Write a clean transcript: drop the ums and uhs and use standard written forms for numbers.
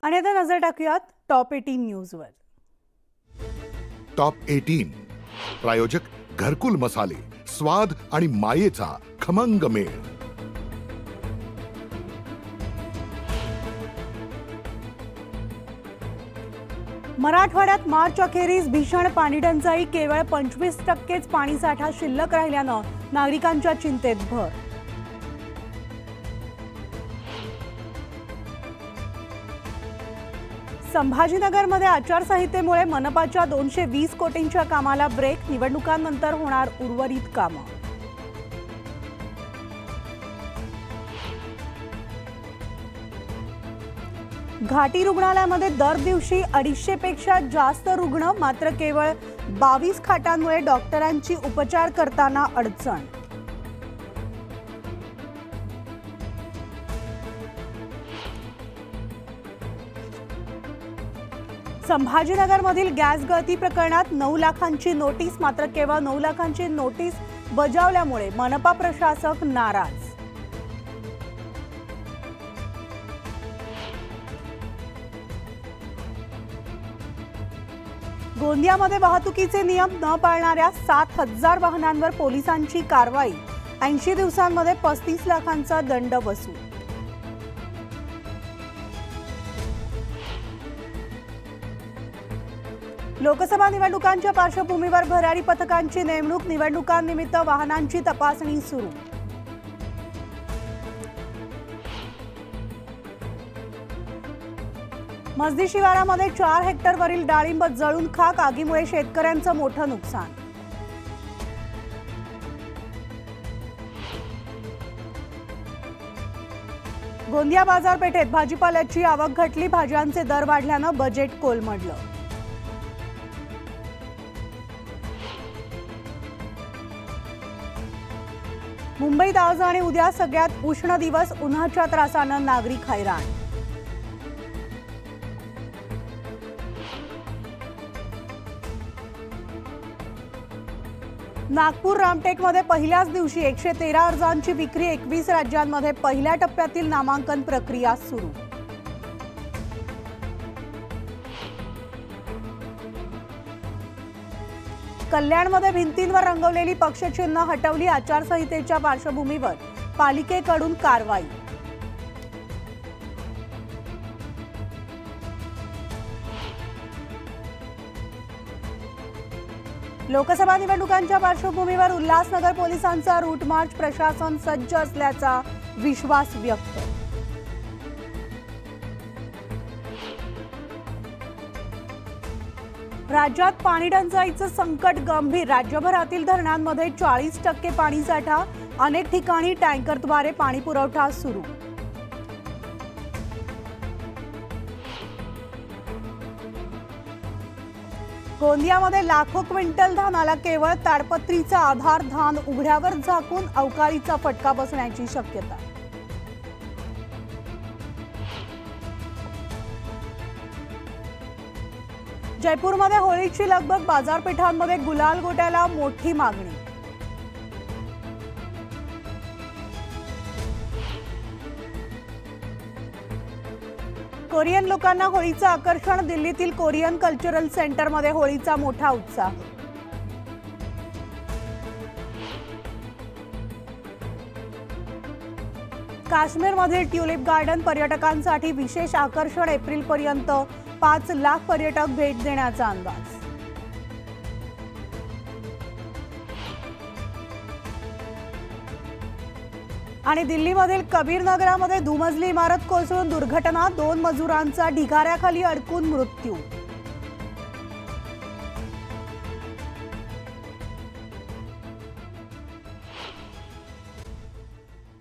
आणि आता नजर टाकूयात टॉप 18 न्यूजवर। टॉप 18 प्रायोजक घरकुल मसाले, स्वाद आणि मायेचा खमंग मेळ। मराठवाड्यात मार्च अखेरीस भीषण पाणी टंचाई, केवळ 25% पाणीसाठा शिल्लक राहिल्यानं नागरिकांच्या चिंतेत भर। संभाजीनगरमध्ये आचारसंहितेमुळे मनपाच्या 220 कोटींच्या कामाला ब्रेक, निवडणुकांनंतर होणार उर्वरित कामं। घाटी रुग्णालयामध्ये दर दिवशी 250 पेक्षा जास्त रुग्ण, मात्र केवळ 22 खाटांमुळे डॉक्टरांची उपचार करताना अडचण। संभाजीनगरमधील गॅस गळती प्रकरणात 9 लाखांची नोटीस, मात्र केवळ 9 लाखांची नोटीस बजावल्यामुळे मनपा प्रशासक नाराज। गोंदियामध्ये वाहतुकीचे नियम न पाळणाऱ्या 7000 वाहनांवर पोलिसांची कारवाई, 80 दिवसांमध्ये 35 लाखांचा दंड वसूल। लोकसभा निवडणुकांच्या पार्श्वभूमीवर भरारी पथकांची नेमणूक, निवडणुकांनिमित्त वाहनांची तपासणी सुरू। मस्दी शिवारामध्ये 4 हेक्टरवरील डाळिंब जळून खाक, आगीमुळे शेतकऱ्यांचं मोठं नुकसान। गोंदिया बाजारपेठेत भाजीपाल्याची आवक घटली, भाज्यांचे दर वाढल्यानं बजेट कोलमडलं। मुंबईत आज आणि उद्या सगळ्यात उष्ण दिवस, उन्हाच्या त्रासानं नागरिक हैराण। नागपूर रामटेकमध्ये पहिल्याच दिवशी 113 अर्जांची विक्री, 21 राज्यांमध्ये पहिल्या टप्प्यातील नामांकन प्रक्रिया सुरू। कल्याणमध्ये भिंतींवर रंगवलेली पक्षचिन्ह हटवली, आचारसंहितेच्या पार्श्वभूमीवर पालिकेकडून कारवाई। लोकसभा निवडणुकांच्या पार्श्वभूमीवर उल्हासनगर पोलिसांचा रूट मार्च, प्रशासन सज्ज असल्याचा विश्वास व्यक्त। राज्यात पाणी टंचाईचं संकट गंभीर, राज्यभरातील धरणांमध्ये 40% पाणीसाठा, अनेक ठिकाणी टँकरद्वारे पाणी पुरवठा सुरू। गोंदियामध्ये लाखो क्विंटल धानाला केवळ ताडपत्रीचा आधार, धान उघड्यावर झाकून अवकाळीचा फटका बसण्याची शक्यता। जयपूरमध्ये होळीची लगबग, बाजारपेठांमध्ये गुलाल गोट्याला मोठी मागणी। कोरियन लोकांना होळीचं आकर्षण, दिल्लीतील कोरियन कल्चरल सेंटरमध्ये होळीचा मोठा उत्साह। काश्मीरमधील ट्युलिप गार्डन पर्यटकांसाठी विशेष आकर्षण, एप्रिलपर्यंत 5 लाख पर्यटक भेट देण्याचा अंदाज। आणि दिल्लीमधील कबीर नगरामध्ये दुमजली इमारत कोसळून दुर्घटना, 2 मजुरांचा ढिगाऱ्याखाली अडकून मृत्यू।